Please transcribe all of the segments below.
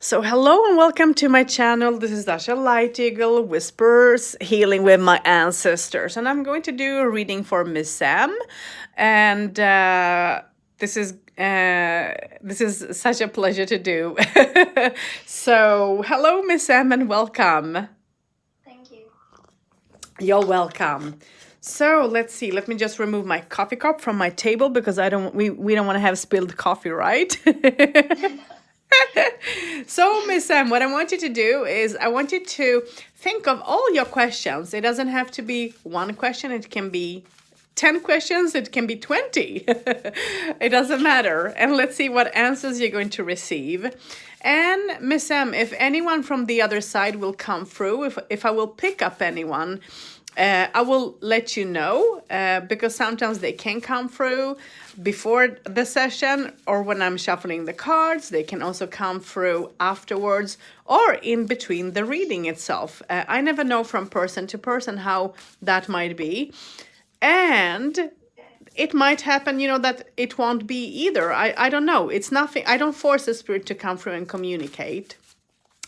So, hello and welcome to my channel. This is Dasha Light Eagle Whispers Healing with My Ancestors, and I'm going to do a reading for Miss Sam. And this is this is such a pleasure to do. So, hello, Miss Sam, and welcome. Thank you. You're welcome. So let's see. Let me just remove my coffee cup from my table because we don't want to have spilled coffee, right? So, Miss Sam, what I want you to do is I want you to think of all your questions. It doesn't have to be one question, it can be 10 questions, it can be 20. It doesn't matter. And let's see what answers you're going to receive. And Miss Sam, if anyone from the other side will come through, if I will pick up anyone, I will let you know because sometimes they can come through before the session or when I'm shuffling the cards. They can also come through afterwards or in between the reading itself. I never know from person to person how that might be. And it might happen, that it won't be either. I don't know. It's nothing. I don't force the spirit to come through and communicate.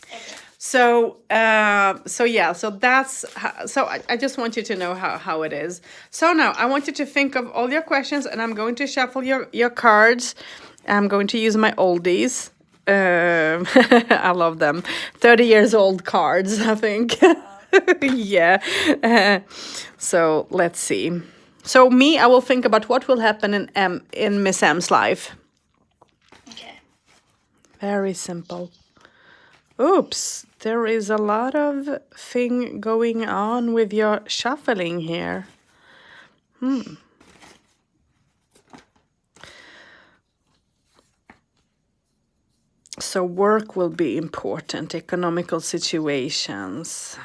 Okay. So that's I just want you to know how it is. So now I want you to think of all your questions, and I'm going to shuffle your cards. I'm going to use my oldies. I love them. 30 years old cards, I think. Yeah. So let's see. So I will think about what will happen in Miss M's life. Okay. Very simple. Oops, there is a lot of thing going on with your shuffling here. So work will be important, economical situations.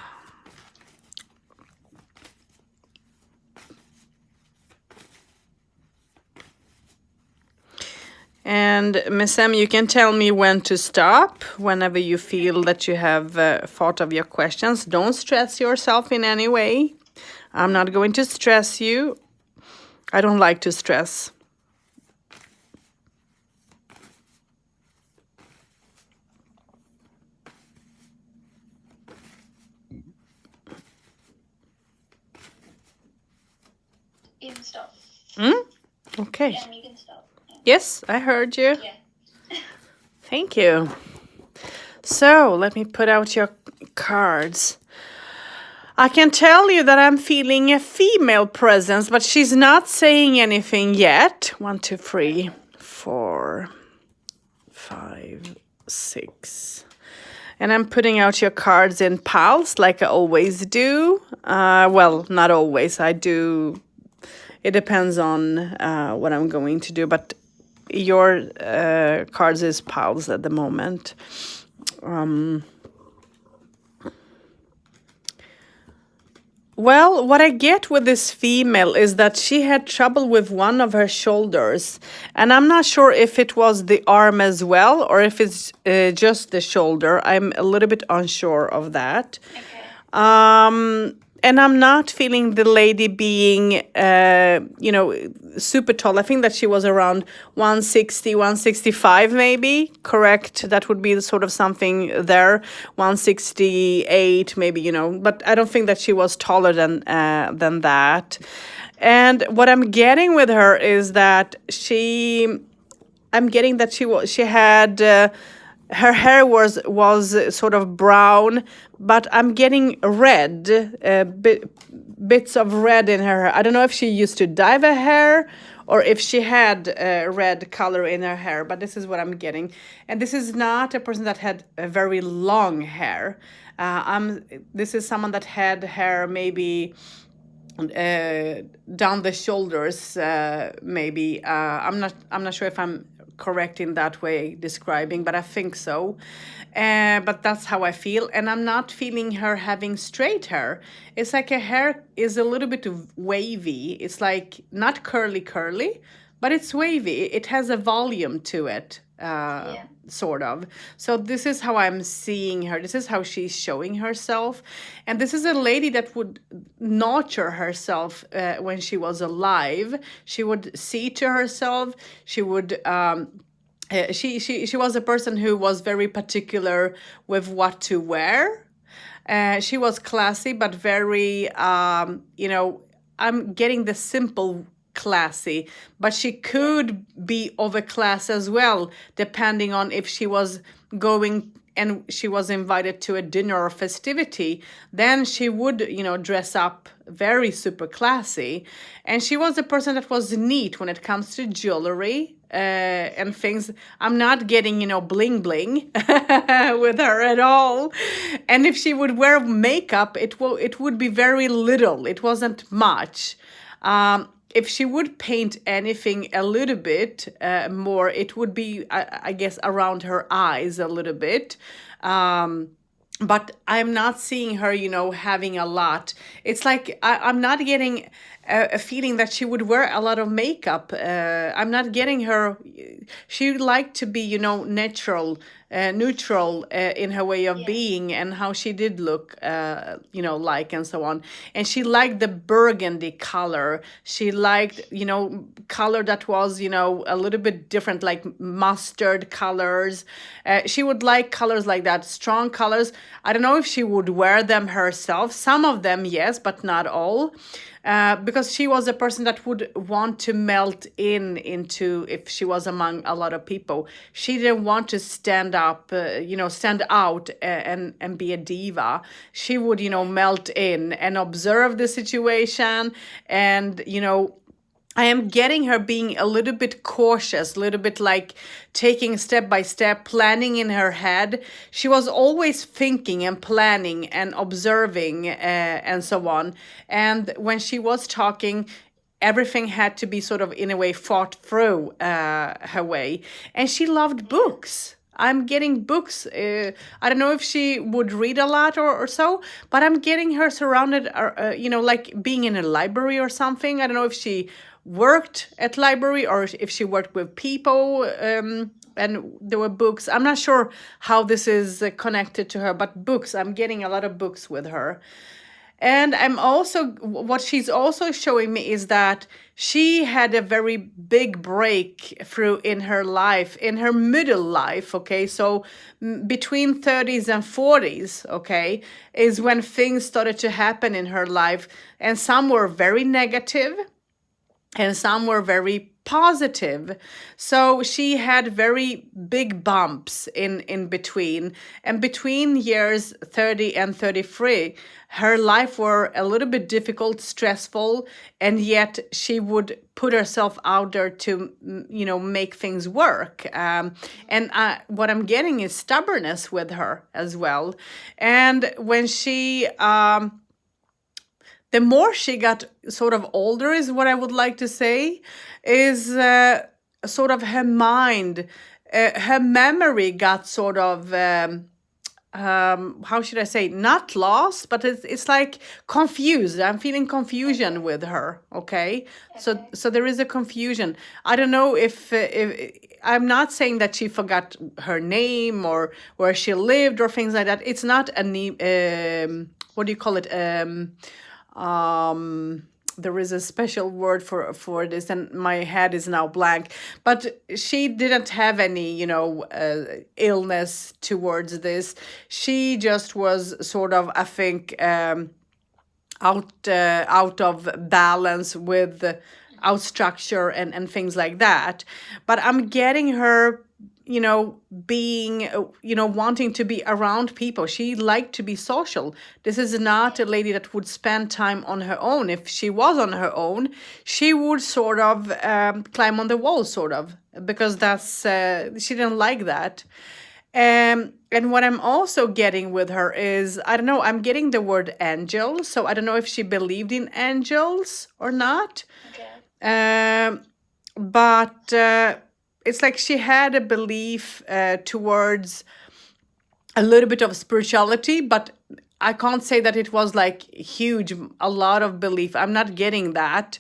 And Miss Em, you can tell me when to stop whenever you feel that you have thought of your questions. Don't stress yourself in any way. I'm not going to stress you. I don't like to stress. You can stop. Okay. Yeah, you can stop. Yeah. Yes, I heard you. Yeah. Thank you. So let me put out your cards. I can tell you that I'm feeling a female presence, but she's not saying anything yet. 1, 2, 3, 4, 5, 6. And I'm putting out your cards in piles like I always do. Well, not always. I do. It depends on what I'm going to do, but your cards is piles at the moment. Well, what I get with this female is that she had trouble with one of her shoulders. And I'm not sure if it was the arm as well or if it's just the shoulder. I'm a little bit unsure of that. Okay. And I'm not feeling the lady being, super tall. I think that she was around 160, 165 maybe, correct? That would be sort of something there, 168 maybe, but I don't think that she was taller than that. And what I'm getting with her is that I'm getting that she had her hair was sort of brown, but I'm getting red, bits of red in her hair. I don't know if she used to dye her hair or if she had red color in her hair, but this is what I'm getting. And this is not a person that had a very long hair. This is someone that had hair maybe down the shoulders, maybe. I'm not sure if I'm correct in that way describing, but I think so. But that's how I feel, and I'm not feeling her having straight hair. It's like her hair is a little bit wavy. It's like not curly, but it's wavy. It has a volume to it. Yeah. Sort of. So this is how I'm seeing her. This is how she's showing herself. And this is a lady that would nurture herself when she was alive. She would see to herself. She would she was a person who was very particular with what to wear. She was classy, but very, I'm getting the simple classy, but she could be of a class as well, depending on if she was going and she was invited to a dinner or festivity, then she would, dress up very super classy. And she was a person that was neat when it comes to jewelry and things. I'm not getting, bling bling with her at all. And if she would wear makeup, it would be very little. It wasn't much. If she would paint anything a little bit more, it would be, I guess, around her eyes a little bit. But I'm not seeing her, having a lot. It's like I'm not getting a feeling that she would wear a lot of makeup. I'm not getting her. She liked to be, natural, neutral in her way of being and how she did look, like and so on. And she liked the burgundy color. She liked, color that was, a little bit different, like mustard colors. She would like colors like that, strong colors. I don't know if she would wear them herself. Some of them, yes, but not all. Because she was a person that would want to melt into if she was among a lot of people. She didn't want to stand up, stand out and be a diva. She would, melt in and observe the situation and, I am getting her being a little bit cautious, a little bit like taking step by step, planning in her head. She was always thinking and planning and observing and so on. And when she was talking, everything had to be sort of, in a way, thought through her way. And she loved books. I'm getting books. I don't know if she would read a lot or so, but I'm getting her surrounded, like being in a library or something. I don't know if she worked at library or if she worked with people and there were books. I'm not sure how this is connected to her, but books. I'm getting a lot of books with her. And I'm also, what she's also showing me is that she had a very big breakthrough in her life, in her middle life, okay? So between 30s and 40s, okay, is when things started to happen in her life. And some were very negative and some were very positive. So she had very big bumps in between. And between years 30 and 33, her life were a little bit difficult, stressful, and yet she would put herself out there to, make things work. And what I'm getting is stubbornness with her as well. And when she... the more she got sort of older is what I would like to say, is sort of her mind, her memory got sort of, how should I say, not lost, but it's like confused. I'm feeling confusion with her, okay? So there is a confusion. I don't know if I'm not saying that she forgot her name or where she lived or things like that. It's not what do you call it? There is a special word for this and my head is now blank, but she didn't have any illness towards this. She just was sort of, I think, out of balance with out structure and things like that. But I'm getting her being, wanting to be around people. She liked to be social. This is not a lady that would spend time on her own. If she was on her own, she would sort of climb on the wall, sort of, because that's, she didn't like that. And what I'm also getting with her is, I don't know, I'm getting the word angel. So I don't know if she believed in angels or not. Okay. But it's like she had a belief towards a little bit of spirituality, but I can't say that it was like huge, a lot of belief. I'm not getting that.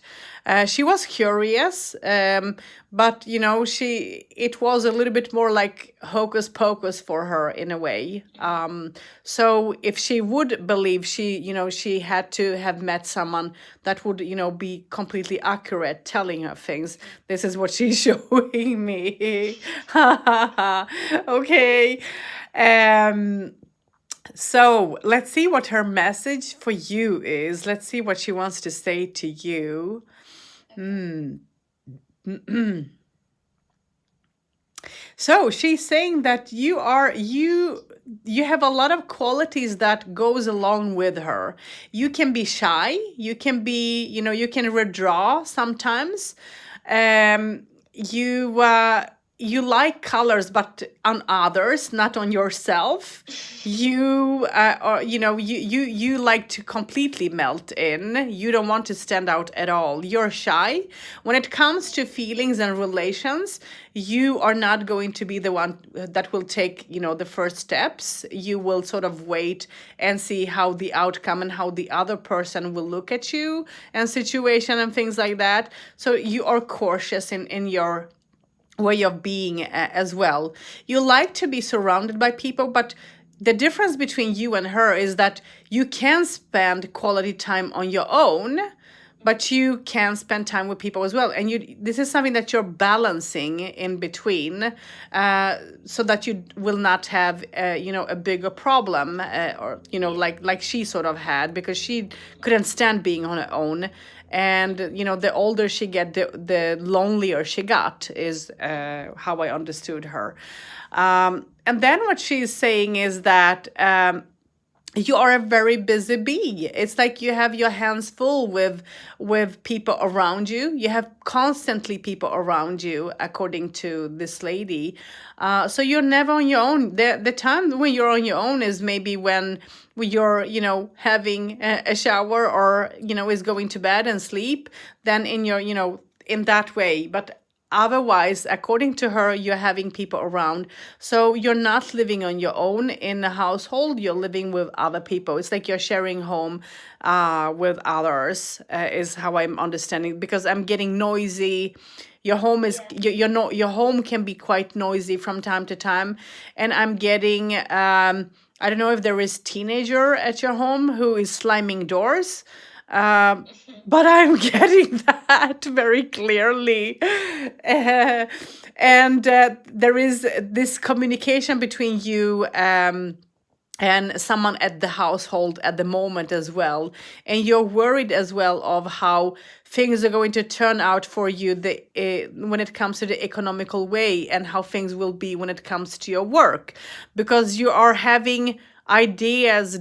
She was curious, but it was a little bit more like hocus pocus for her in a way. So if she would believe, she had to have met someone that would, be completely accurate, telling her things. This is what she's showing me. Okay. Um, so let's see what her message for you is. Let's see what she wants to say to you. So she's saying that you have a lot of qualities that goes along with her. You can be shy, you can be, you can withdraw sometimes. You like colors, but on others, not on yourself. You or you like to completely melt in. You don't want to stand out at all. You're shy when it comes to feelings and relations. You are not going to be the one that will take the first steps. You will sort of wait and see how the outcome and how the other person will look at you and situation and things like that. So you are cautious in your way of being as well. You like to be surrounded by people, but the difference between you and her is that you can spend quality time on your own, but you can spend time with people as well. And this is something that you're balancing in between, so that you will not have a bigger problem, or like she sort of had, because she couldn't stand being on her own. And the older she get, the lonelier she got, is how I understood her. And then what she's saying is that you are a very busy bee. It's like you have your hands full with people around you. You have constantly people around you, according to this lady. So you're never on your own. The time when you're on your own is maybe when you're having a shower, or is going to bed and sleep. Then in your in that way, but otherwise, according to her, you're having people around. So you're not living on your own in a household. You're living with other people. It's like you're sharing home with others, is how I'm understanding. Because I'm getting noisy. Your home is your home can be quite noisy from time to time, and I'm getting I don't know if there is teenager at your home who is slamming doors. But I'm getting that very clearly. And there is this communication between you and someone at the household at the moment as well. And you're worried as well of how things are going to turn out for you when it comes to the economical way, and how things will be when it comes to your work. Because you are having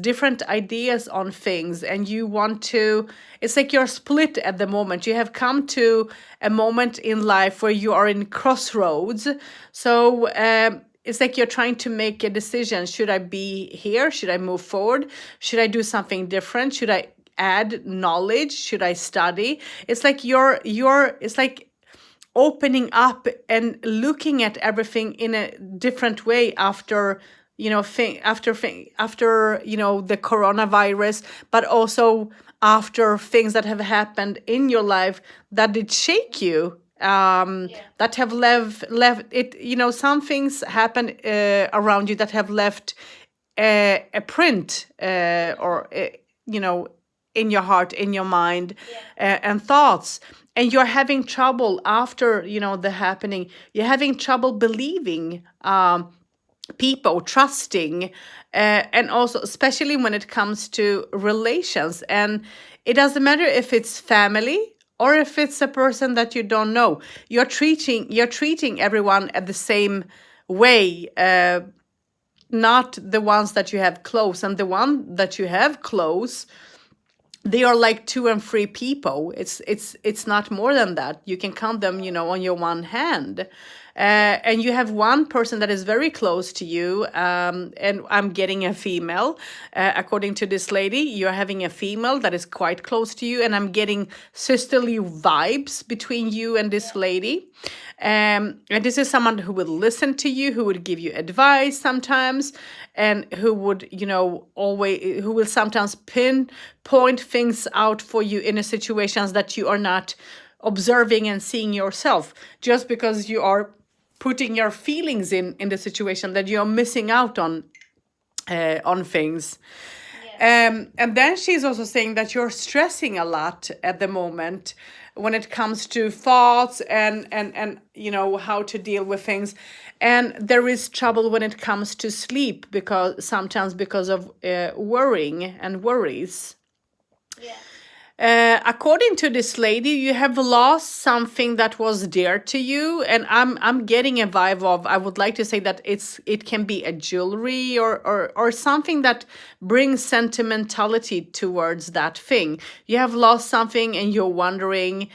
different ideas on things, and you want to, it's like you're split at the moment. You have come to a moment in life where you are in crossroads. So it's like you're trying to make a decision. Should I be here? Should I move forward? Should I do something different? Should I add knowledge? Should I study? It's like it's like opening up and looking at everything in a different way after after the coronavirus, but also after things that have happened in your life that did shake you, that have left it. Some things happen around you that have left a print, or in your heart, in your mind, and thoughts. And you're having trouble after the happening. You're having trouble believing people, trusting, and also especially when it comes to relations. And it doesn't matter if it's family or if it's a person that you don't know. You're treating everyone at the same way, not the ones that you have close. And the one that you have close, they are like 2 and 3 people. It's not more than that. You can count them on your one hand. And you have one person that is very close to you, and I'm getting a female. According to this lady, you're having a female that is quite close to you, and I'm getting sisterly vibes between you and this lady. And this is someone who will listen to you, who would give you advice sometimes, and who would, always, who will sometimes pinpoint things out for you in a situations that you are not observing and seeing yourself, just because you are putting your feelings in the situation, that you're missing out on things. And then she's also saying that you're stressing a lot at the moment when it comes to thoughts and how to deal with things. And there is trouble when it comes to sleep, because sometimes because of worrying and worries. Yeah. According to this lady, you have lost something that was dear to you, and I'm getting a vibe of, I would like to say that it can be a jewelry or something that brings sentimentality towards that thing. You have lost something and you're wondering,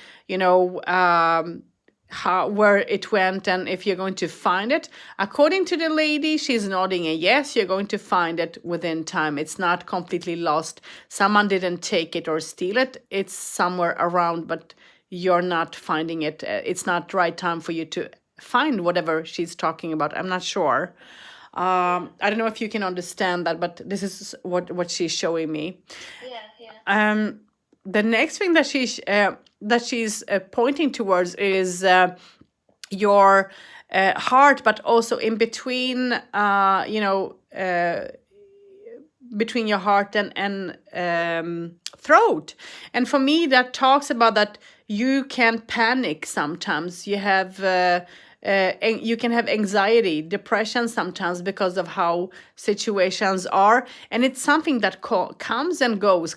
where it went and if you're going to find it. According to the lady, she's nodding a yes, you're going to find it within time. It's not completely lost. Someone didn't take it or steal it. It's somewhere around, but you're not finding it. It's not the right time for you to find whatever she's talking about. I'm not sure. I don't know if you can understand that, but this is what she's showing me. Yeah. The next thing that she's pointing towards is your heart, but also in between, between your heart and throat. And for me, that talks about that you can panic sometimes. You have you can have anxiety, depression sometimes because of how situations are, and it's something that comes and goes.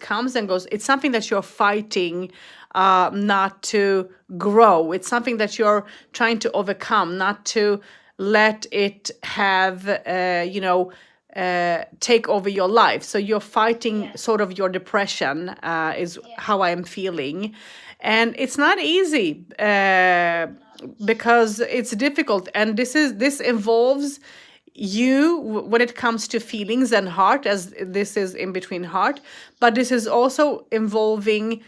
It's something that you're fighting not to grow. It's something that you're trying to overcome, not to let it have take over your life. So you're fighting sort of your depression, is how I am feeling. And it's not easy because it's difficult. And this involves you when it comes to feelings and heart, as this is in between heart, but this is also involving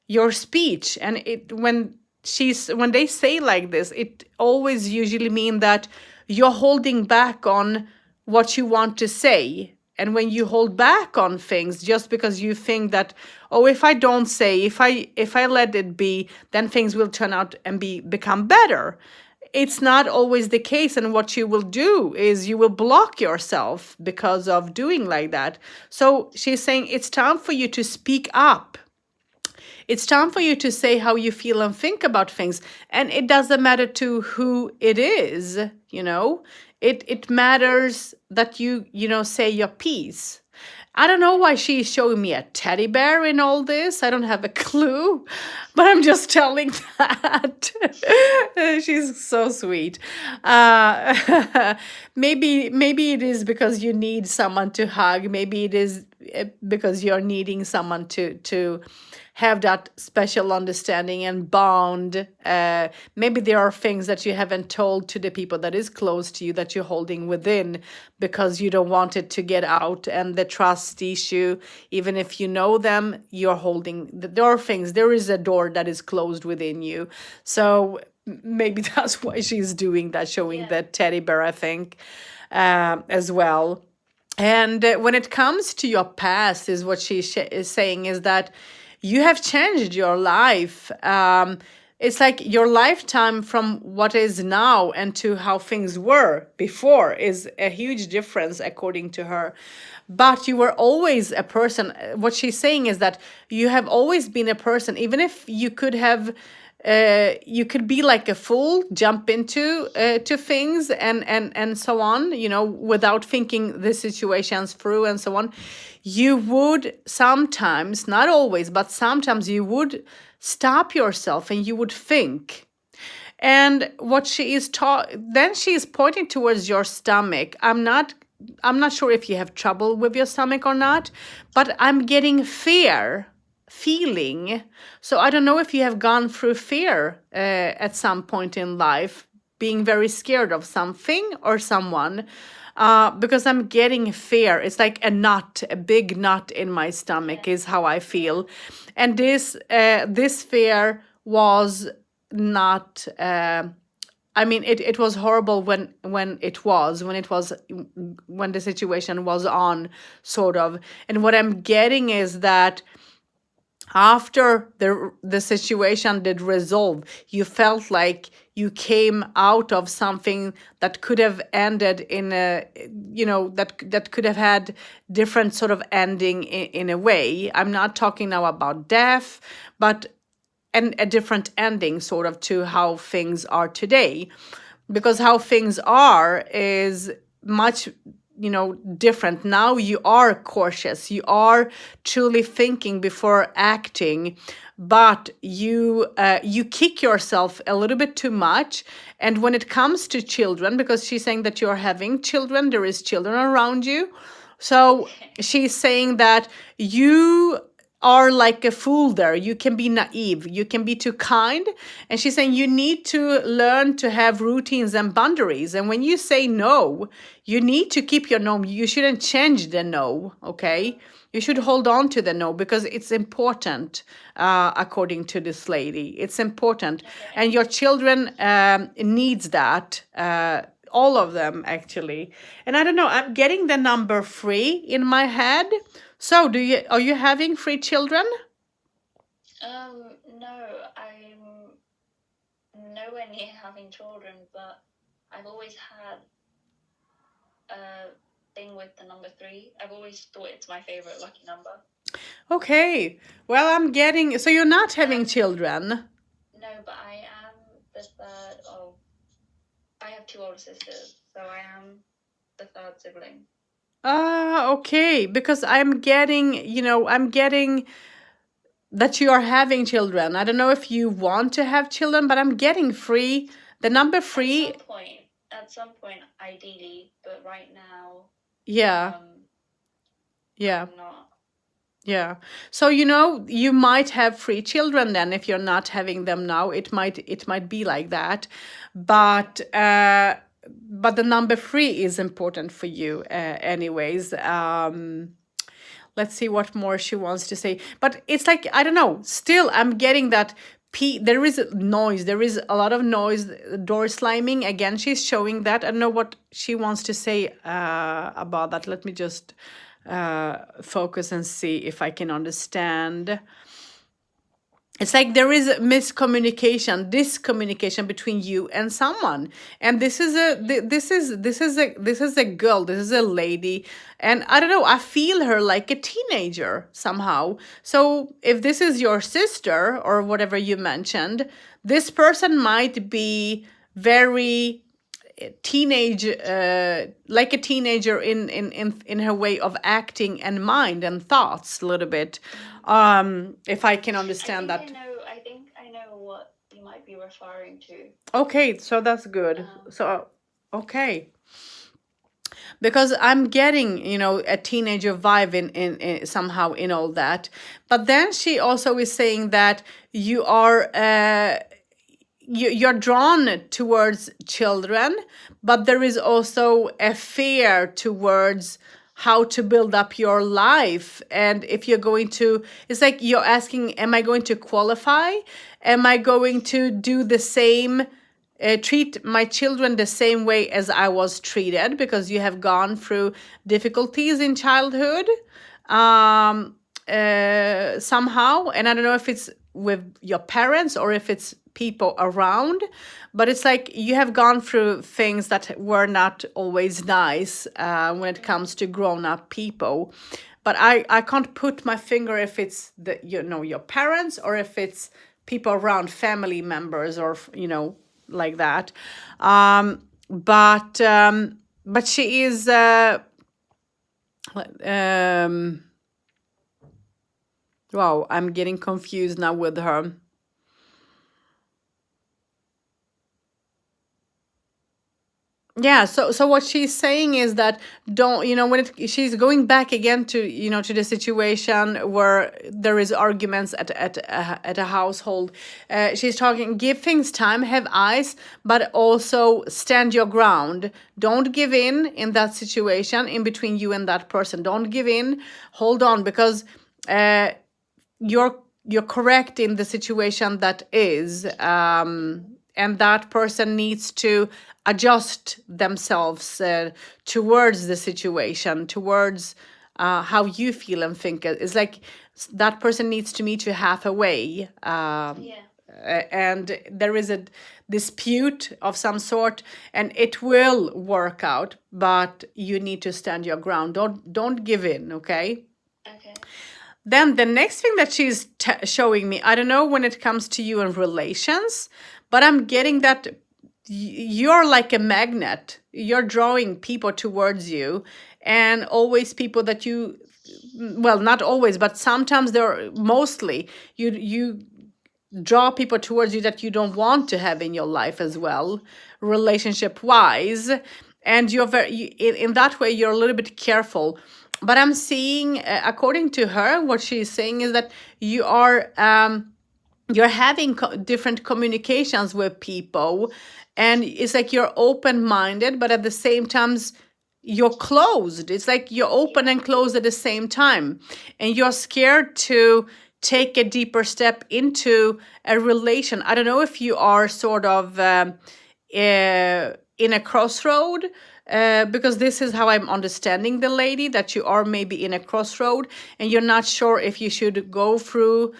your speech. And when they say like this, it always usually mean that you're holding back on what you want to say. And when you hold back on things just because you think that, oh, if I don't say, if I let it be, then things will turn out and become better. It's not always the case. And what you will do is you will block yourself because of doing like that. So she's saying it's time for you to speak up. It's time for you to say how you feel and think about things. And it doesn't matter to who it is, It matters that you say your piece. I don't know why she's showing me a teddy bear in all this. I don't have a clue, but I'm just telling that. She's so sweet. Maybe it is because you need someone to hug. Maybe it is because you're needing someone to have that special understanding and bond. Maybe there are things that you haven't told to the people that is close to you that you're holding within because you don't want it to get out, and the trust issue, even if you know them, you're holding. There are things, there is a door that is closed within you. So maybe that's why she's doing that, showing the teddy bear, I think, as well. And when it comes to your past, is what she is saying is that you have changed your life. It's like your lifetime from what is now and to how things were before is a huge difference, according to her. But you were always a person. What she's saying is that you have always been a person, even if you could have you could be like a fool, jump into to things and so on, without thinking the situations through and so on. You would sometimes, not always, but sometimes you would stop yourself and you would think. And what she is then she is pointing towards your stomach. I'm not sure if you have trouble with your stomach or not, but I'm getting feeling. So I don't know if you have gone through fear at some point in life, being very scared of something or someone, because I'm getting fear. It's like a knot, a big knot in my stomach is how I feel. And this fear was not, I mean, it was horrible when the situation was on, sort of. And what I'm getting is that after the situation did resolve, you felt like you came out of something that could have ended in a, that could have had different sort of ending in a way. I'm not talking now about death, but and a different ending sort of to how things are today, because how things are is much different now. You are cautious, you are truly thinking before acting, but you kick yourself a little bit too much. And when it comes to children, because she's saying that you're having children, there is children around you, so she's saying that you are like a fool there. You can be naive, you can be too kind. And she's saying you need to learn to have routines and boundaries. And when you say no, you need to keep your no. You shouldn't change the no, okay? You should hold on to the no because it's important, according to this lady. It's important. And your children needs that. All of them, actually. And I don't know, I'm getting the number 3 in my head. So are you having 3 children? No, I'm nowhere near having children, but I've always had a thing with the number 3. I've always thought it's my favorite lucky number. Okay. Well, I'm getting, so you're not having children? No, but I am the third of, I have 2 older sisters, so I am the third sibling. Okay, because I'm getting that you are having children. I don't know if you want to have children, but I'm getting 3. The number 3. At some point, ideally, but right now, Yeah. I'm not. Yeah. So you might have 3 children then if you're not having them now. It might be like that. But the number 3 is important for you, anyways. Let's see what more she wants to say. But it's like, I don't know, still I'm getting that there is noise. There is a lot of noise. Door slamming. Again, she's showing that. I don't know what she wants to say about that. Let me just focus and see if I can understand. It's like there is miscommunication, discommunication between you and someone, and this is a girl, this is a lady, and I don't know, I feel her like a teenager somehow. So if this is your sister or whatever you mentioned, this person might be very teenage, like a teenager in her way of acting and mind and thoughts a little bit, if I can understand that. I think I know what you might be referring to. Okay, so that's good. So okay, because I'm getting a teenager vibe in somehow in all that. But then she also is saying that you are you're drawn towards children, but there is also a fear towards how to build up your life. And if you're going to, it's like you're asking, am I going to qualify? Am I going to do the same, treat my children the same way as I was treated, because you have gone through difficulties in childhood, somehow. And I don't know if it's with your parents or if it's people around, but it's like you have gone through things that were not always nice, when it comes to grown-up people. But I can't put my finger if it's your parents or if it's people around, family members, or like that. But she is wow, I'm getting confused now with her. Yeah, so what she's saying is that don't, when she's going back again to, to the situation where there is arguments at a household. She's talking, give things time, have eyes, but also stand your ground. Don't give in that situation in between you and that person. Don't give in. Hold on, because you're correct in the situation that is, and that person needs to adjust themselves towards the situation, towards how you feel and think. It's like that person needs to meet you halfway. Yeah. And there is a dispute of some sort, and it will work out, but you need to stand your ground. Don't give in, okay? Okay. Then the next thing that she's showing me, I don't know when it comes to you and relations, but I'm getting that you're like a magnet. You're drawing people towards you, and always people that you, well, not always, but sometimes they're mostly you draw people towards you that you don't want to have in your life as well, relationship wise. And you're in that way you're a little bit careful. But I'm seeing, according to her, what she's saying is that you are you're having different communications with people, and it's like you're open-minded, but at the same time you're closed. It's like you're open and closed at the same time, and you're scared to take a deeper step into a relation. I don't know if you are sort of in a crossroad, because this is how I'm understanding the lady, that you are maybe in a crossroad and you're not sure if you should go through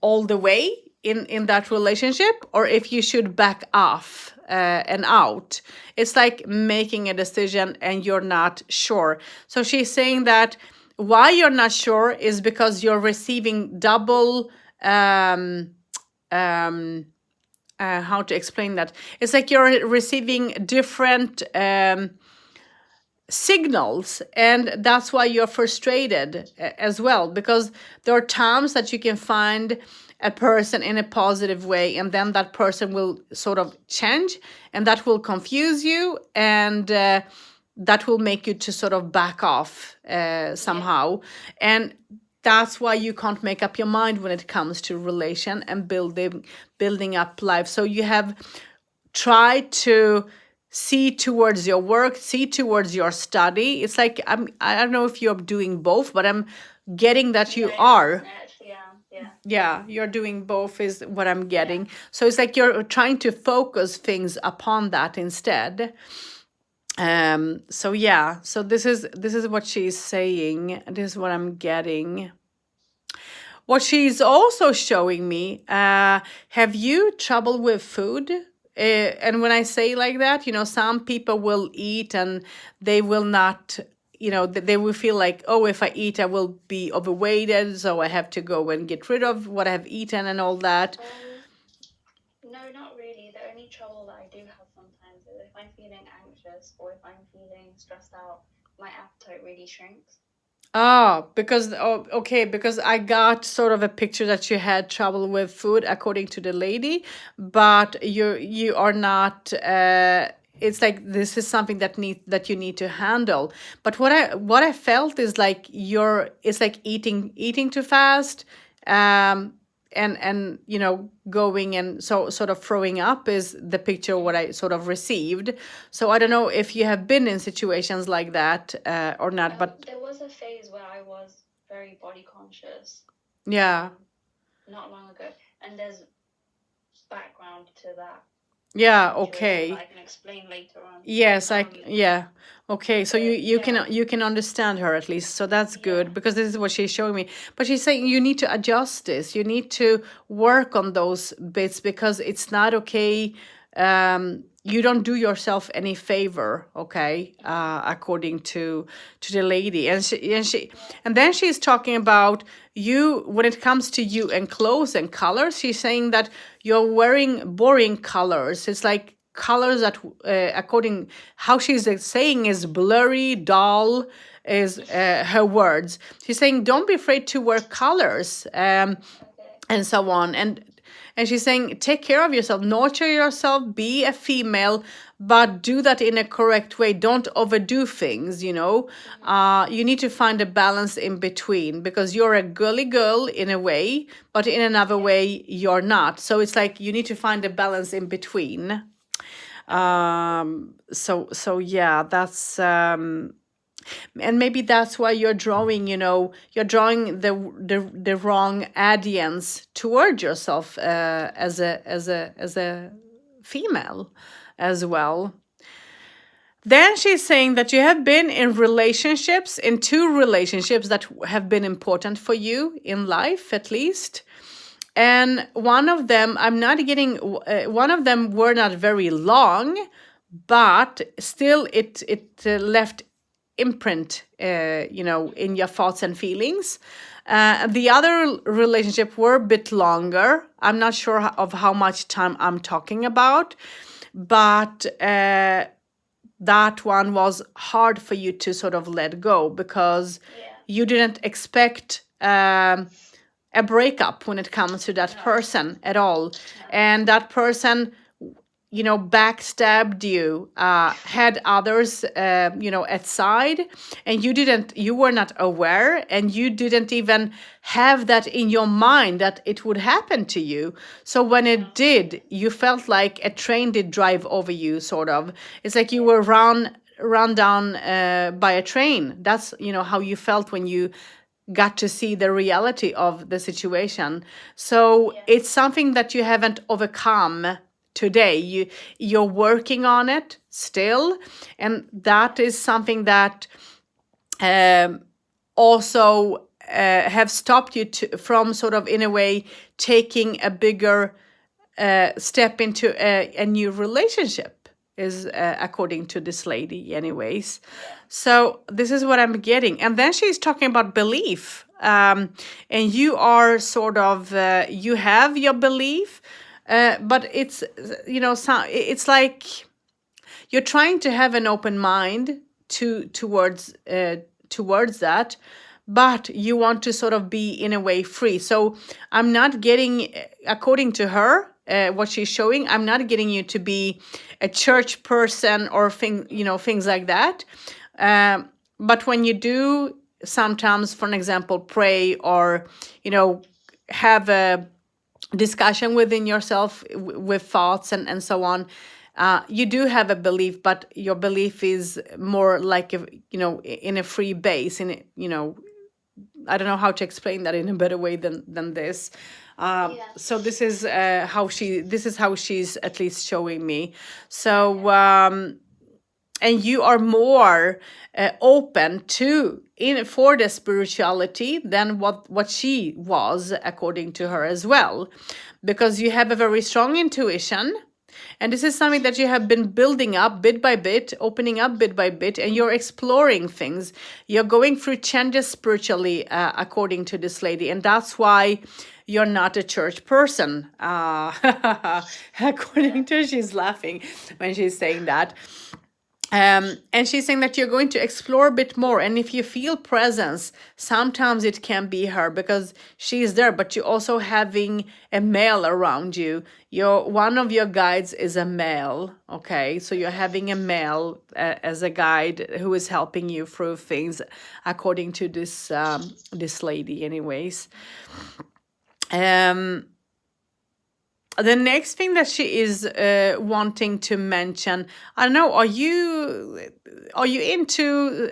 all the way in that relationship, or if you should back off and out. It's like making a decision and you're not sure. So she's saying that why you're not sure is because you're receiving double how to explain that? It's like you're receiving different signals, and that's why you're frustrated as well, because there are times that you can find a person in a positive way, and then that person will sort of change, and that will confuse you, and that will make you to sort of back off somehow. And that's why you can't make up your mind when it comes to relation and building up life. So you have tried to see towards your work, see towards your study. It's like I don't know if you're doing both, but I'm getting that you are. Yeah, you're doing both is what I'm getting. So it's like you're trying to focus things upon that instead. So yeah, so this is what she's saying. This is what I'm getting. What she's also showing me, have you trouble with food? And when I say like that, some people will eat and they will not, they will feel like, oh, if I eat, I will be overweighted, so I have to go and get rid of what I have eaten and all that. No, not really. The only trouble that I do have sometimes is if I'm feeling anxious or if I'm feeling stressed out, my appetite really shrinks. Okay, because I got sort of a picture that you had trouble with food according to the lady, but you are not. It's like this is something that you need to handle. But what I felt is like it's like eating too fast, and going and so sort of throwing up is the picture what I sort of received. So I don't know if you have been in situations like that or not, but there was a phase where I was very body conscious. Yeah. Not long ago, and there's background to that. Yeah, okay. I can explain later on. Yes, yeah. Okay, so you can understand her at least. So that's good, because this is what she's showing me. But she's saying you need to adjust this. You need to work on those bits, because it's not okay. You don't do yourself any favor, okay? According to the lady, and then she's talking about you when it comes to you and clothes and colors. She's saying that you're wearing boring colors. It's like colors that, according how she's saying, is blurry, dull, is her words. She's saying don't be afraid to wear colors, and so on. And And she's saying, take care of yourself, nurture yourself, be a female, but do that in a correct way. Don't overdo things, you know. You need to find a balance in between, because you're a girly girl in a way, but in another way, you're not. So it's like you need to find a balance in between. So yeah, that's and maybe that's why you're drawing, you know, you're drawing the wrong audience toward yourself, as a female as well. Then she's saying that you have been in relationships, in 2 relationships that have been important for you in life, at least. And one of them, I'm not getting, one of them were not very long, but still it left imprint, you know, in your thoughts and feelings. The other relationship were a bit longer. I'm not sure of how much time I'm talking about, but that one was hard for you to sort of let go, because Yeah. you didn't expect a breakup when it comes to that person at all. And that person, you know, backstabbed you, had others, you know, at side, and you were not aware, and you didn't even have that in your mind that it would happen to you. So when it did, you felt like a train did drive over you, sort of. It's like you were run down by a train. That's, you know, how you felt when you got to see the reality of the situation. So it's something that you haven't overcome today. You're working on it still, and that is something that also have stopped you from sort of, in a way, taking a bigger step into a new relationship, is according to this lady anyways. So this is what I'm getting. And then she's talking about belief, and you are sort of, you have your belief, but it's, you know, it's like you're trying to have an open mind towards that, but you want to sort of be, in a way, free. So I'm not getting, according to her, what she's showing, I'm not getting you to be a church person or things like that. But when you do sometimes, for an example, pray, or, you know, have a discussion within yourself with thoughts and so on, you do have a belief, but your belief is more like, you know, in a free base, in, you know, I don't know how to explain that in a better way than this. So this is how she's at least showing me. So and you are more open for the spirituality than what she was, according to her as well, because you have a very strong intuition. And this is something that you have been building up bit by bit, opening up bit by bit, and you're exploring things. You're going through changes spiritually, according to this lady. And that's why you're not a church person. According to her, she's laughing when she's saying that. And she's saying that you're going to explore a bit more. And if you feel presence, sometimes it can be her, because she's there, but you're also having a male around you. One of your guides is a male, okay? So you're having a male as a guide who is helping you through things, according to this lady anyways. The next thing that she is wanting to mention, I don't know, are you into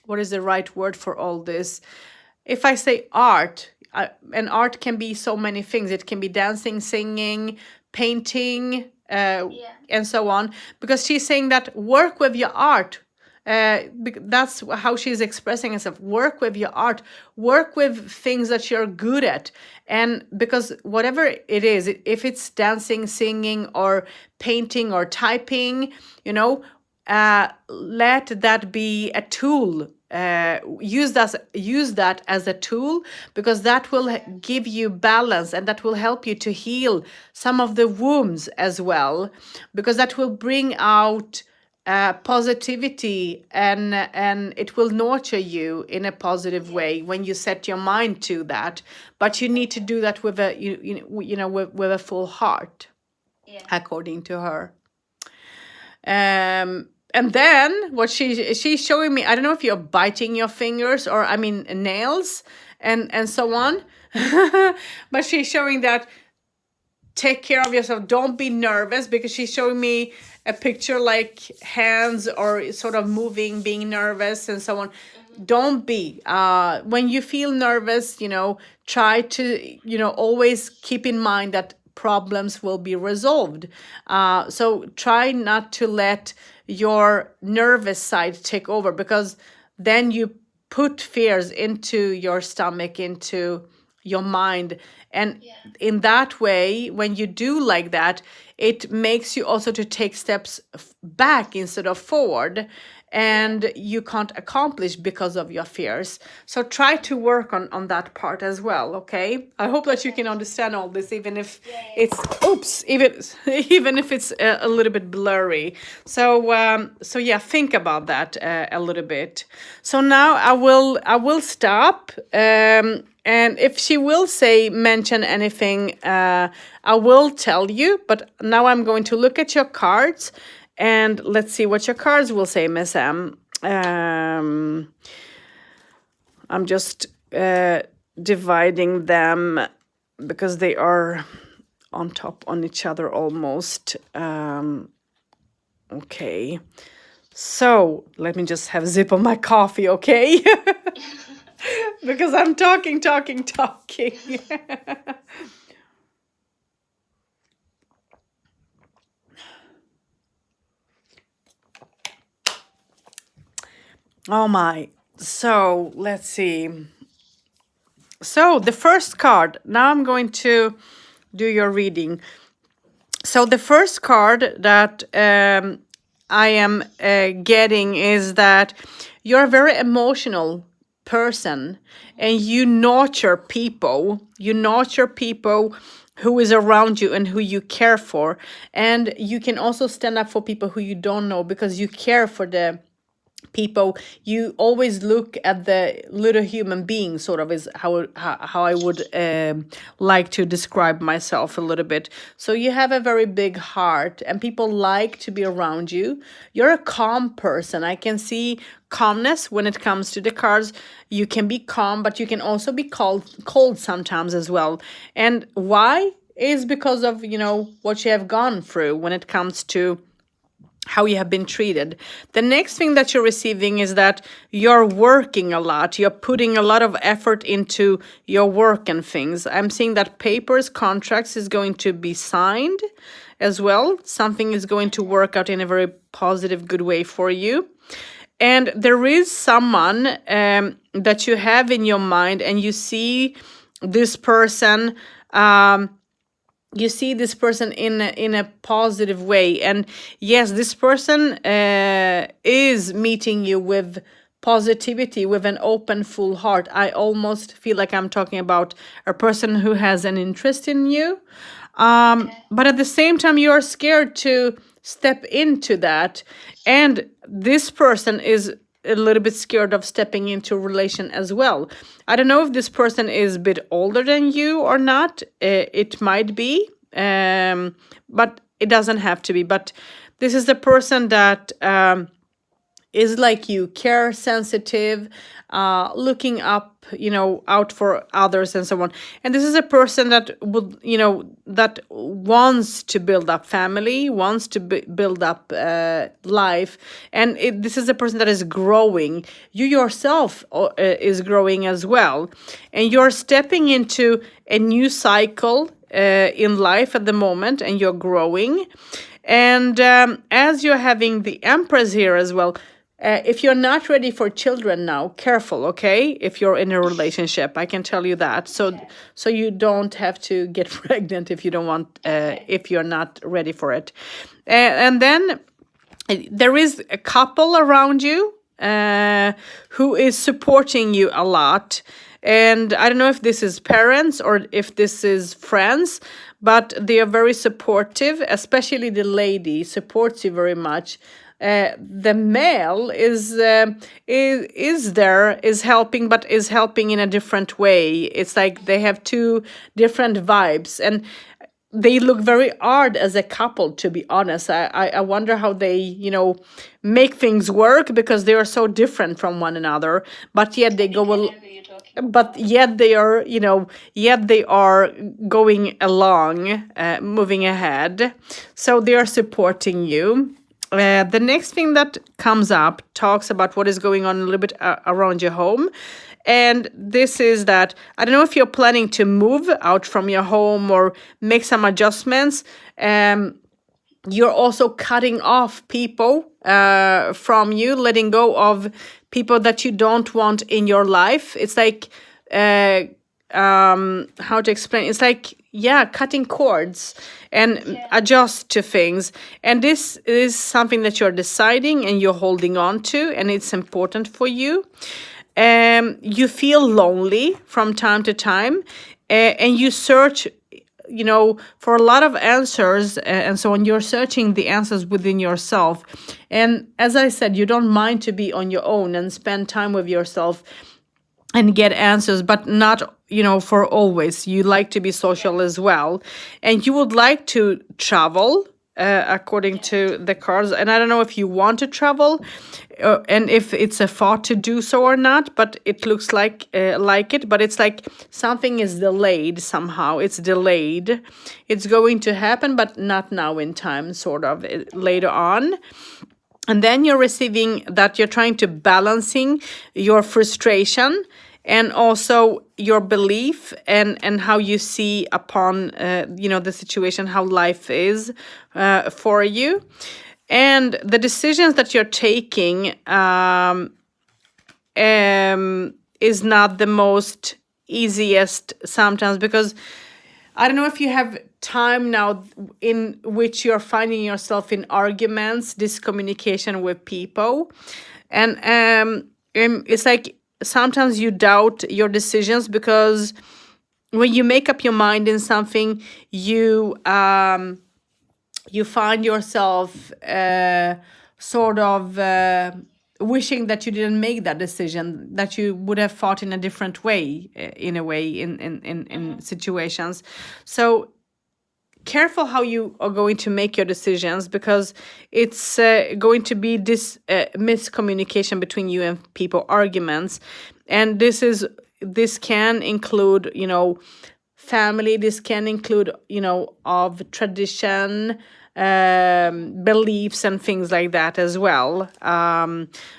what is the right word for all this? If I say art, and art can be so many things. It can be dancing, singing, painting, and so on. Because she's saying that work with your art. That's how she's expressing herself. Work with your art, work with things that you're good at. And because whatever it is, if it's dancing, singing, or painting, or typing, you know, let that be a tool. Use that as a tool, because that will give you balance, and that will help you to heal some of the wounds as well, because that will bring out positivity, and it will nurture you in a positive way when you set your mind to that. But you need to do that with a with a full heart, Yeah. according to her. And then what she's showing me, I don't know if you're biting your fingers or I mean nails and so on, but she's showing that take care of yourself. Don't be nervous, because she's showing me a picture like hands or sort of moving, being nervous and so on. Don't be. When you feel nervous, try to, always keep in mind that problems will be resolved. So try not to let your nervous side take over, because then you put fears into your stomach, into your mind. And in that way, when you do like that, it makes you also to take steps back instead of forward, and you can't accomplish because of your fears. So try to work on that part as well. Okay, I hope that you can understand all this, even if it's even if it's a little bit blurry. So yeah, think about that a little bit. So now I will stop, and if she will mention anything, I will tell you. But now I'm going to look at your cards, and let's see what your cards will say, Miss M. I'm just dividing them because they are on top on each other almost. Okay. So let me just have a sip of my coffee, okay? Because I'm talking. Oh my. So let's see. So the first card, now I'm going to do your reading. So the first card that I am getting is that you're a very emotional person, and you nurture people. You nurture people who is around you and who you care for. And you can also stand up for people who you don't know, because you care for the people. You always look at the little human being, sort of, is how I would like to describe myself a little bit. So you have a very big heart, and people like to be around you. You're a calm person. I can see calmness when it comes to the cards. You can be calm, but you can also be cold sometimes as well. And why is because of what you have gone through when it comes to how you have been treated. The next thing that you're receiving is that you're working a lot. You're putting a lot of effort into your work and things. I'm seeing that papers, contracts is going to be signed as well. Something is going to work out in a very positive, good way for you. And there is someone that you have in your mind, and you see this person in a positive way. And yes, this person is meeting you with positivity, with an open, full heart. I almost feel like I'm talking about a person who has an interest in you. But at the same time, you are scared to step into that. And this person is a little bit scared of stepping into a relation as well. I don't know if this person is a bit older than you or not. It might be, but it doesn't have to be. But this is the person that is like you, care, sensitive, looking up, out for others and so on. And this is a person that would, that wants to build up family, wants to build up life. And this is a person that is growing. You yourself is growing as well. And you're stepping into a new cycle in life at the moment, and you're growing. And as you're having the Empress here as well, if you're not ready for children now, careful, okay? If you're in a relationship, I can tell you that. So you don't have to get pregnant if you don't want, if you're not ready for it. And then there is a couple around you who is supporting you a lot. And I don't know if this is parents or if this is friends, but they are very supportive, especially the lady supports you very much. the male is helping, but is helping in a different way. It's like they have two different vibes, and they look very odd as a couple, to be honest. I wonder how they, make things work, because they are so different from one another, but yet they go I know who you're talking about. but yet they are, going along, moving ahead. So they are supporting you. The next thing that comes up talks about what is going on a little bit around your home. And this is that, I don't know if you're planning to move out from your home or make some adjustments. You're also cutting off people from you, letting go of people that you don't want in your life. It's like, how to explain? It's like, cutting cords and adjust to things. And this is something that you're deciding and you're holding on to, and it's important for you. You feel lonely from time to time, and you search, for a lot of answers, and so on. You're searching the answers within yourself. And as I said, you don't mind to be on your own and spend time with yourself and get answers, but not, for always. You like to be social as well. And you would like to travel, according to the cards. And I don't know if you want to travel, and if it's a thought to do so or not, but it looks like it. But it's like something is delayed somehow. It's delayed. It's going to happen, but not now in time, sort of, later on. And then you're receiving that you're trying to balancing your frustration and also your belief and how you see upon, the situation, how life is for you. And the decisions that you're taking is not the most easiest sometimes, because I don't know if you have time now in which you're finding yourself in arguments, discommunication with people. And it's like sometimes you doubt your decisions, because when you make up your mind in something, you find yourself sort of wishing that you didn't make that decision, that you would have thought in a different way, in situations. So careful how you are going to make your decisions, because it's going to be this miscommunication between you and people, arguments. And this can include, family. This can include, of tradition, beliefs and things like that as well.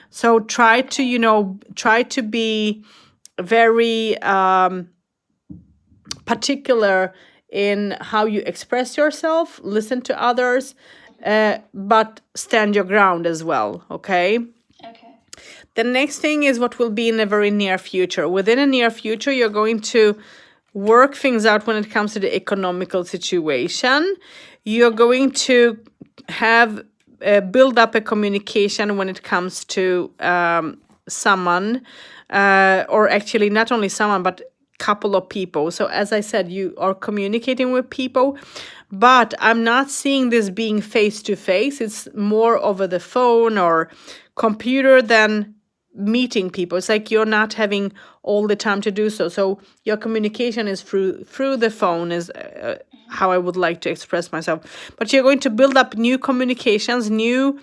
So try to be very particular in how you express yourself, listen to others, but stand your ground as well, okay? Okay. The next thing is what will be in the very near future. Within a near future, you're going to work things out when it comes to the economical situation. You're going to have build up a communication when it comes to someone, or actually not only someone, but couple of people. So as I said, you are communicating with people, but I'm not seeing this being face to face. It's more over the phone or computer than meeting people. It's like you're not having all the time to do so. So your communication is through the phone, is how I would like to express myself. But you're going to build up new communications, new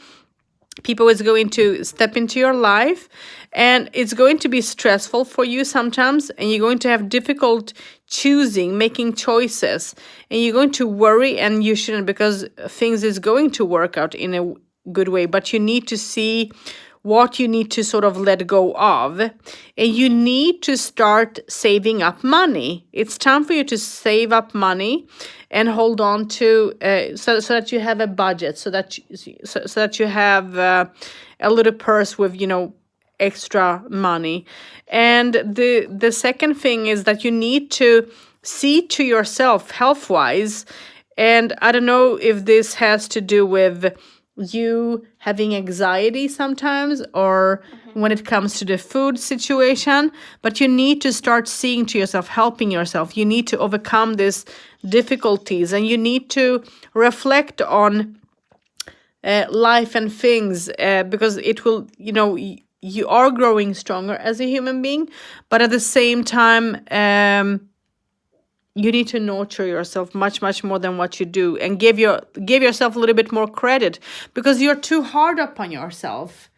people is going to step into your life, and it's going to be stressful for you sometimes, and you're going to have difficult making choices, and you're going to worry, and you shouldn't, because things is going to work out in a good way, but you need to see what you need to sort of let go of, and you need to start saving up money. It's time for you to save up money and hold on to so that you have a budget, so that you have a little purse with extra money. And the second thing is that you need to see to yourself health wise, and I don't know if this has to do with you having anxiety sometimes, or when it comes to the food situation, but you need to start seeing to yourself, helping yourself. You need to overcome these difficulties, and you need to reflect on life and things, because it will, you are growing stronger as a human being, but at the same time, you need to nurture yourself much more than what you do, and give yourself a little bit more credit, because you're too hard upon yourself.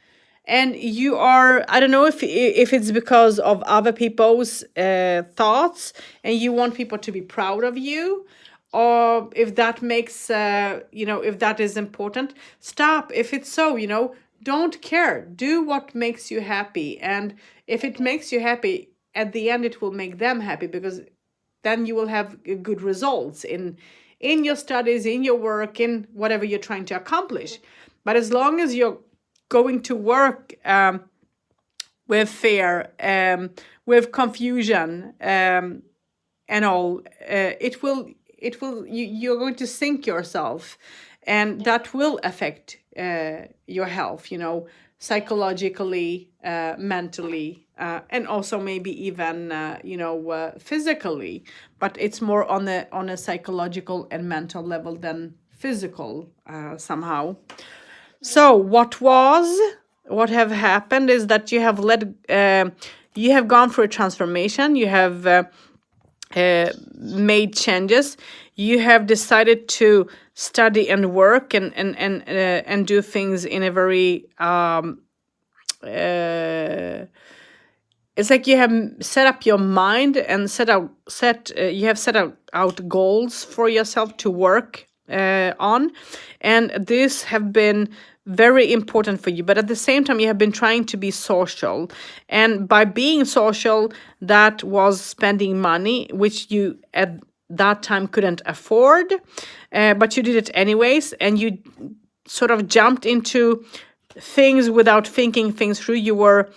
And you are, I don't know if it's because of other people's thoughts, and you want people to be proud of you, or if that makes if that is important. Stop. If it's so, don't care. Do what makes you happy, and if it makes you happy, at the end it will make them happy, because then you will have good results in your studies, in your work, in whatever you're trying to accomplish. But as long as you're going to work with fear, with confusion, and all, you're going to sink yourself, and that will affect your health, psychologically, mentally, and also maybe even physically. But it's more on a psychological and mental level than physical, somehow. So what have happened is that you have gone through a transformation. You have made changes. You have decided to study and work and do things in a very it's like you have set up your mind and you have set out goals for yourself to work on, and this have been very important for you. But at the same time, you have been trying to be social, and by being social, that was spending money which you at that time couldn't afford, but you did it anyways, and you sort of jumped into things without thinking things through. You were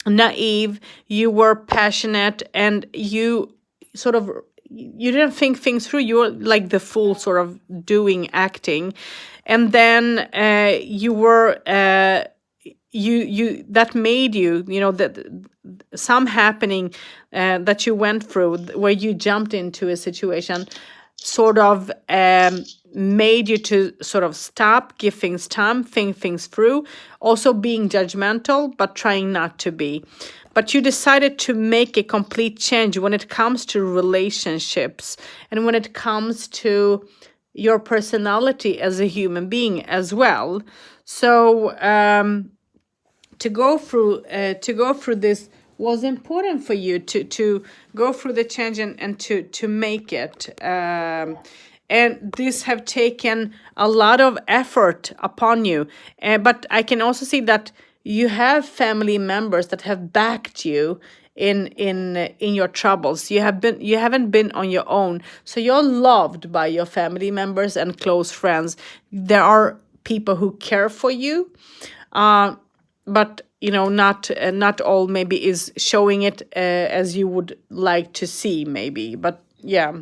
naive, you were passionate, and you didn't think things through. You were like the fool, sort of doing acting. And then you were you that made you, that some happening that you went through, where you jumped into a situation, sort of made you to sort of stop, give things time, think things through, also being judgmental, but trying not to be. But you decided to make a complete change when it comes to relationships, and when it comes to your personality as a human being as well. So to go through this was important for you, to go through the change and to make it. And this have taken a lot of effort upon you. But I can also see that you have family members that have backed you in your troubles. You haven't been on your own. So you're loved by your family members and close friends. There are people who care for you, but not all maybe is showing it as you would like to see, maybe. But yeah.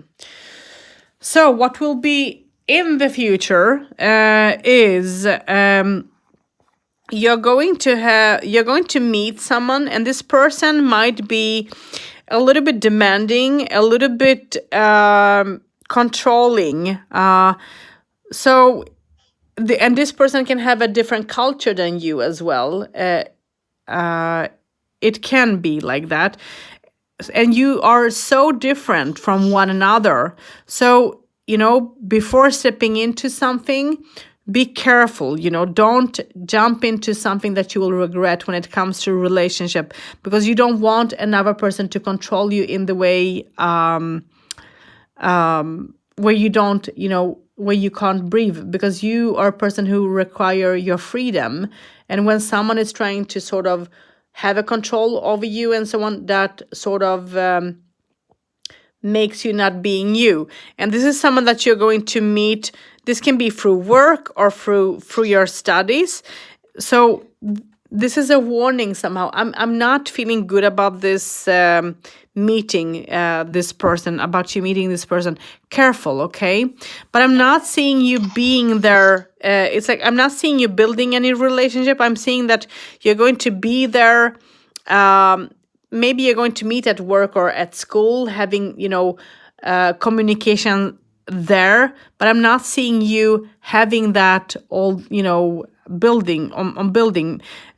So what will be in the future is you're going to meet someone, and this person might be a little bit demanding, a little bit controlling. And this person can have a different culture than you as well. It can be like that. And you are so different from one another. So, before stepping into something, be careful. Don't jump into something that you will regret when it comes to a relationship, because you don't want another person to control you in the way where you don't, where you can't breathe, because you are a person who require your freedom. And when someone is trying to sort of have a control over you and so on, that sort of makes you not being you. And this is someone that you're going to meet. This can be through work or through your studies. So this is a warning somehow. I'm not feeling good about this meeting this person, about you meeting this person. Careful, okay? But I'm not seeing you being there. It's like I'm not seeing you building any relationship. I'm seeing that you're going to be there. Maybe you're going to meet at work or at school, having communication there, but I'm not seeing you having that all, building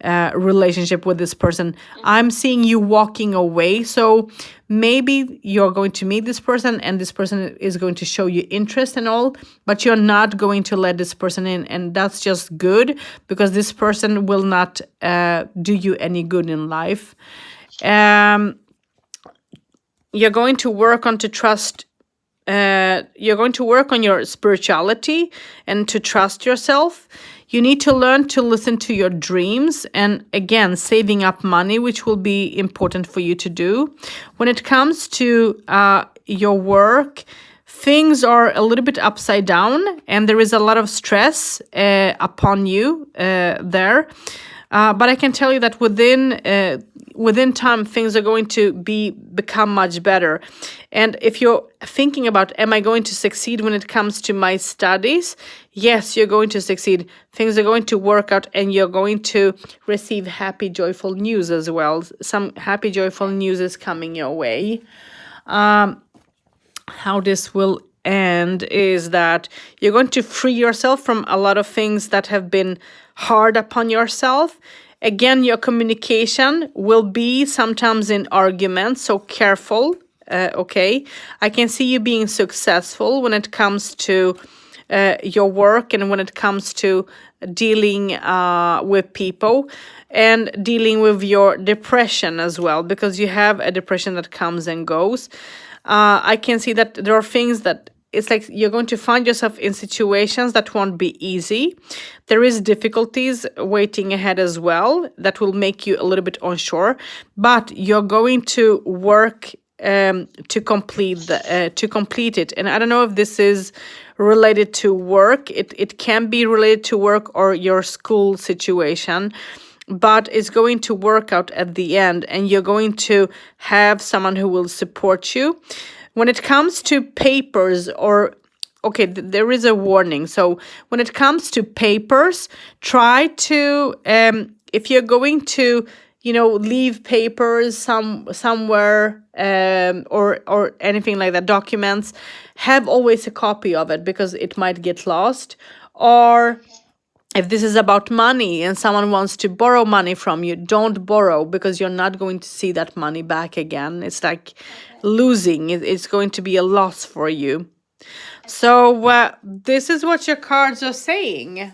relationship with this person. I'm seeing you walking away. So maybe you're going to meet this person and this person is going to show you interest and all, but you're not going to let this person in. And that's just good, because this person will not do you any good in life. You're going to work on to trust you're going to work on your spirituality and to trust yourself. You need to learn to listen to your dreams, and again, saving up money, which will be important for you to do. When it comes to your work, things are a little bit upside down and there is a lot of stress upon you there. But I can tell you that within time, things are going to become much better. And if you're thinking about, am I going to succeed when it comes to my studies? Yes, you're going to succeed. Things are going to work out and you're going to receive happy, joyful news as well. Some happy, joyful news is coming your way. How this will end is that you're going to free yourself from a lot of things that have been hard upon yourself. Again, your communication will be sometimes in arguments, so careful. Okay, I can see you being successful when it comes to your work and when it comes to dealing with people and dealing with your depression as well, because you have a depression that comes and goes. I can see that there are things that it's like you're going to find yourself in situations that won't be easy. There is difficulties waiting ahead as well that will make you a little bit unsure, but you're going to work to complete it. And I don't know if this is related to work. It can be related to work or your school situation, but it's going to work out at the end and you're going to have someone who will support you. When it comes to papers or okay, there is a warning. So when it comes to papers, try to if you're going to leave papers somewhere or anything like that, documents, have always a copy of it because it might get lost. Or if this is about money and someone wants to borrow money from you, don't borrow because you're not going to see that money back again. It's like losing. It's going to be a loss for you. So this is what your cards are saying.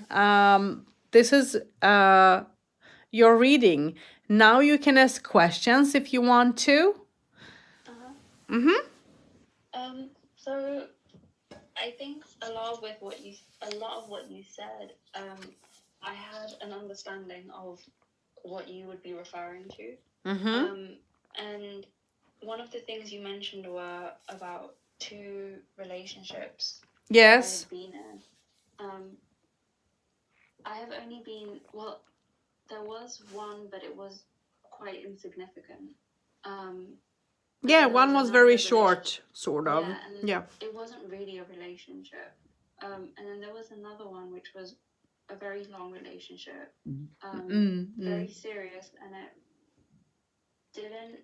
This is your reading. Now you can ask questions if you want to. So I think a lot of what you said, I had an understanding of what you would be referring to. And one of the things you mentioned were about 2 relationships Yes. I've been in. I have only been, well, there was one, but it was quite insignificant. Yeah, one was very short, sort of. Yeah, and Yeah. it wasn't really a relationship. And then there was another one which was a very long relationship, very serious, and it didn't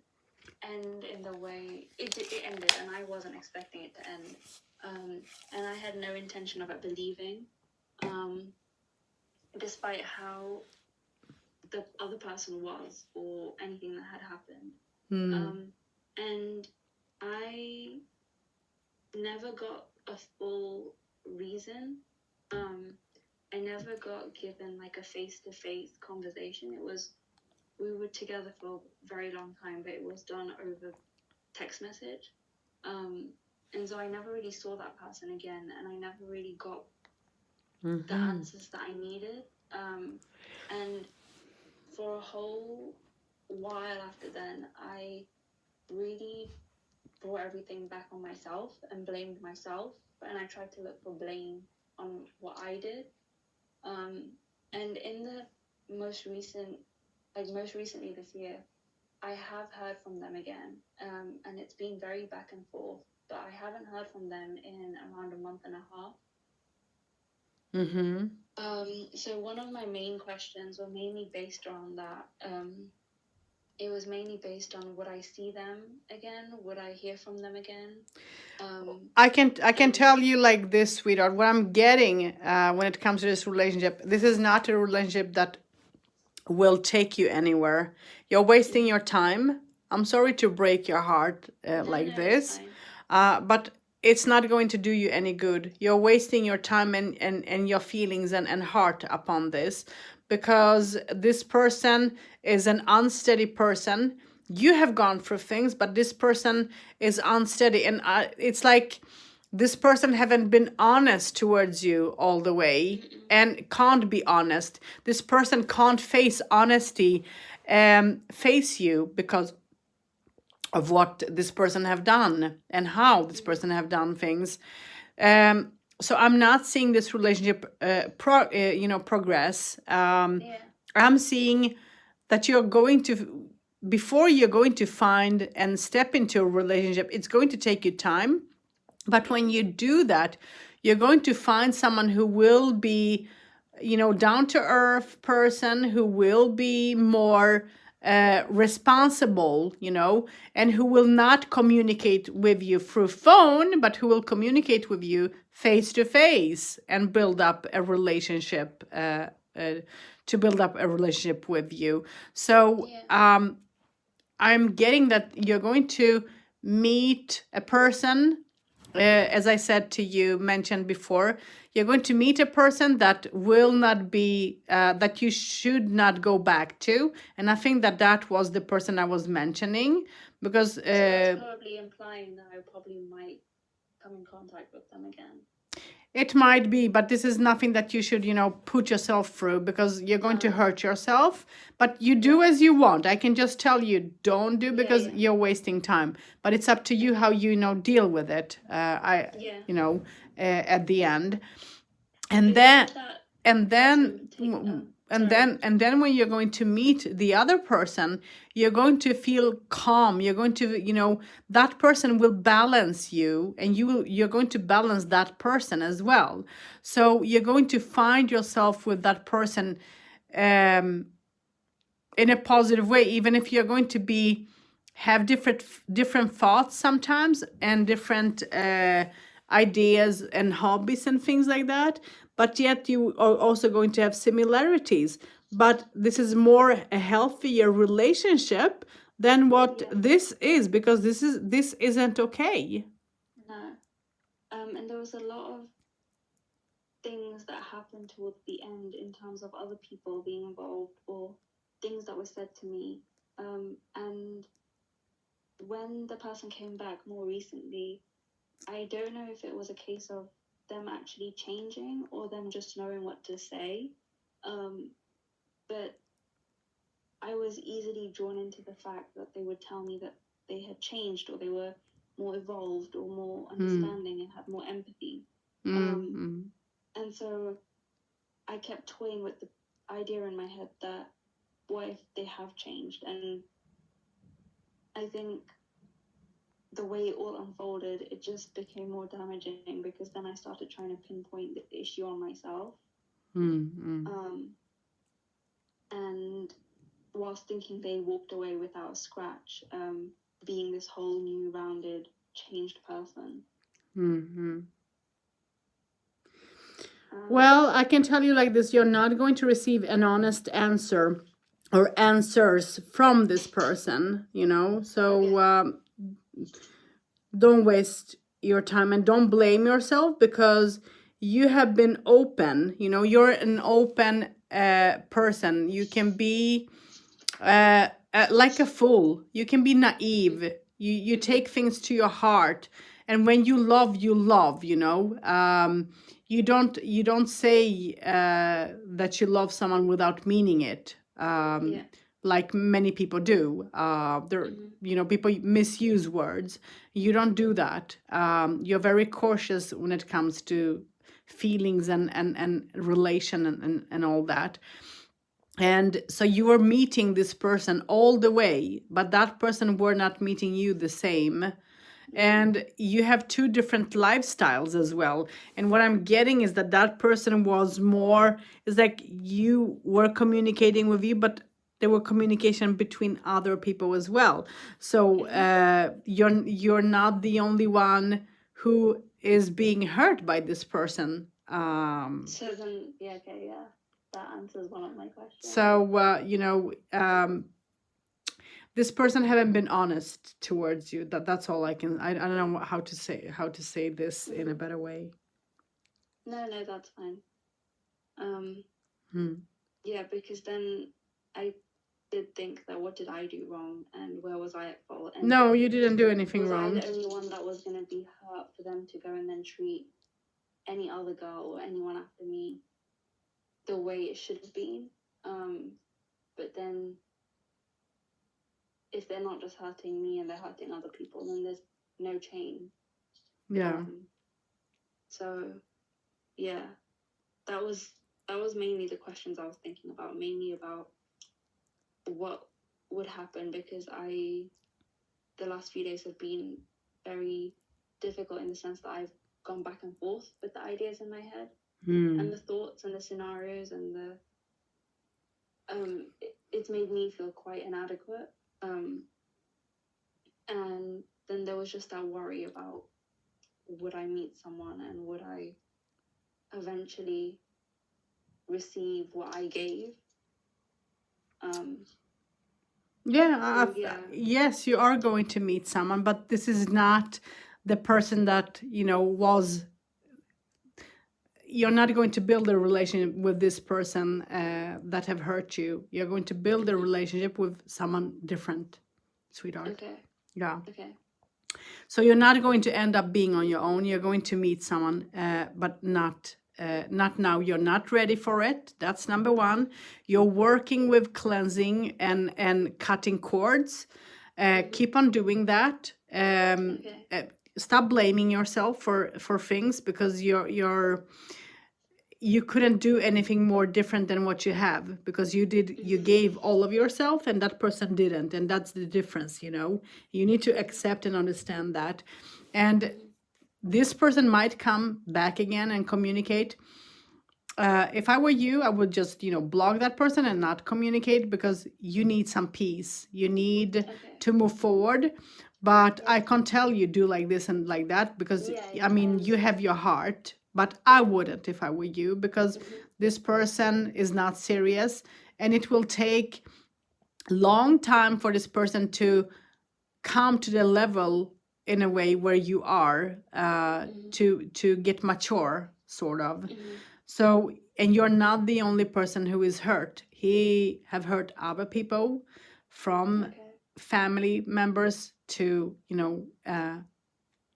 end in the way it ended, and I wasn't expecting it to end. And I had no intention of it believing, despite how the other person was or anything that had happened. And I never got a full reason. I never got given like a face-to-face conversation. We were together for a very long time, but it was done over text message. And so I never really saw that person again, and I never really got the answers that I needed. And for a whole while after then, I really brought everything back on myself and blamed myself, and I tried to look for blame on what I did. And in the most recently this year, I have heard from them again, and it's been very back and forth, but I haven't heard from them in around a month and a half. So one of my main questions were mainly based around that. it was mainly based on would I see them again? Would I hear from them again? I can tell you like this, sweetheart. What I'm getting when it comes to this relationship, this is not a relationship that will take you anywhere. You're wasting your time. I'm sorry to break your heart like No, it's this, fine. but it's not going to do you any good. You're wasting your time and your feelings and heart upon this, because this person is an unsteady person. You have gone through things, but this person is unsteady, and it's like this person haven't been honest towards you all the way and can't be honest. This person can't face honesty, face you, because of what this person have done and how this person have done things. So I'm not seeing this relationship progress. Yeah. I'm seeing that you're going to, before you're going to find and step into a relationship, it's going to take you time. But when you do that, you're going to find someone who will be, down to earth person, who will be more responsible, and who will not communicate with you through phone, but who will communicate with you face to face and build up a relationship, to build up a relationship with you. So, Yeah. I'm getting that you're going to meet a person, as I said to you, mentioned before, you're going to meet a person that will not be, that you should not go back to. And I think that that was the person I was mentioning, because So that's probably implying that I probably might come in contact with them again. it might be, but this is nothing that you should, put yourself through, because you're going to No. hurt yourself. But you do as you want. I can just tell you, don't do, because yeah. you're wasting time. But it's up to you how you deal with it. Yeah. At the end, Is and it then that and then person take- and then when you're going to meet the other person, you're going to feel calm. You're going to, that person will balance you, and you're going to balance that person as well. So you're going to find yourself with that person, um in a positive way, even if you're going to be have different thoughts sometimes, and different ideas and hobbies and things like that, but yet you are also going to have similarities. But this is more a healthier relationship than what this is, because this isn't okay. No. And there was a lot of things that happened towards the end in terms of other people being involved or things that were said to me. And when the person came back more recently, I don't know if it was a case of them actually changing or them just knowing what to say. But I was easily drawn into the fact that they would tell me that they had changed or they were more evolved or more understanding and had more empathy. And so I kept toying with the idea in my head that what if they have changed? And I think the way it all unfolded, it just became more damaging, because then I started trying to pinpoint the issue on myself. And whilst thinking they walked away without a scratch, being this whole new, rounded, changed person. Well, I can tell you like this, you're not going to receive an honest answer or answers from this person, so don't waste your time and don't blame yourself, because you have been open. You're an open person. You can be like a fool. You can be naive. You take things to your heart, and when you love, you don't say that you love someone without meaning it. Like many people do. People misuse words. You don't do that. You're very cautious when it comes to feelings and relation and all that. And so you were meeting this person all the way, but that person were not meeting you the same. And you have two different lifestyles as well. And what I'm getting is that person was more, it's like you were communicating with you, but there were communication between other people as well. So you're not the only one who is being hurt by this person. So then, yeah, okay, yeah, that answers one of my questions. So this person haven't been honest towards you. That's all I can. I don't know how to say this in a better way. No, that's fine. Hmm. Yeah, because then I did think that what did I do wrong and where was I at fault? And No, you didn't do anything was wrong. I the only one that was going to be hurt for them to go and then treat any other girl or anyone after me the way it should have been? But then if they're not just hurting me and they're hurting other people, then there's no change. Yeah. So yeah, that was mainly the questions I was thinking about, mainly about what would happen, because the last few days have been very difficult in the sense that I've gone back and forth with the ideas in my head and the thoughts and the scenarios and it's made me feel quite inadequate. And then there was just that worry about, would I meet someone and would I eventually receive what I gave? Yes, you are going to meet someone, but this is not the person that was. You're not going to build a relationship with this person that have hurt you. You're going to build a relationship with someone different, sweetheart. Okay. Yeah. Okay. So you're not going to end up being on your own. You're going to meet someone, but not now. You're not ready for it. That's number one. You're working with cleansing and cutting cords. Keep on doing that. Stop blaming yourself for things, because you couldn't do anything more different than what you have, because you gave all of yourself and that person didn't, and that's the difference. You need to accept and understand that. And this person might come back again and communicate. If I were you, I would just block that person and not communicate, because you need some peace. You need to move forward. But I can't tell you do like this and like that, because you have your heart. But I wouldn't if I were you, because this person is not serious, and it will take a long time for this person to come to the level in a way where you are, to get mature, sort of. So, and you're not the only person who is hurt. He have hurt other people, from family members to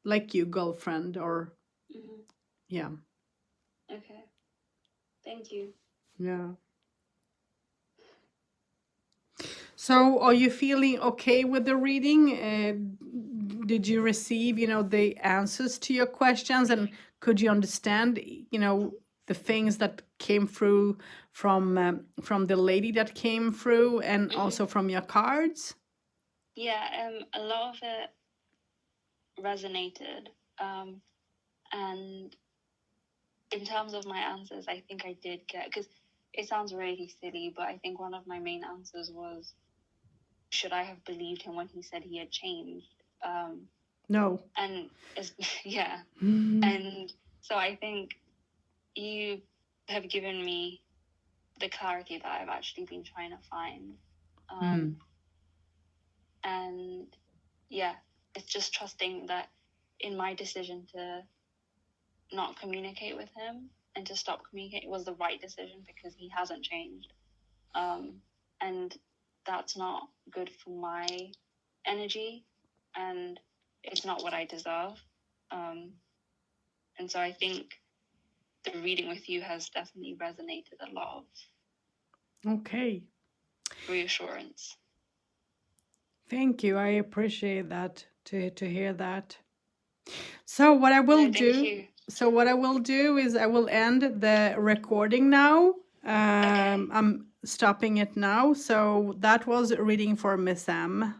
like you, girlfriend, or yeah. Okay. Thank you. Yeah. So are you feeling okay with the reading? Did you receive, the answers to your questions, and could you understand, the things that came through from the lady that came through, and also from your cards? Yeah, a lot of it resonated. And in terms of my answers, I think I did get, because it sounds really silly, but I think one of my main answers was, should I have believed him when he said he had changed? No. And yeah. And so I think you have given me the clarity that I've actually been trying to find. And yeah, it's just trusting that in my decision to not communicate with him and to stop communicating was the right decision, because he hasn't changed. And that's not good for my energy, and it's not what I deserve. And so I think the reading with you has definitely resonated a lot of reassurance. Thank you. I appreciate that, to hear that. So what I will do is I will end the recording now. I'm stopping it now. So that was a reading for Miss M.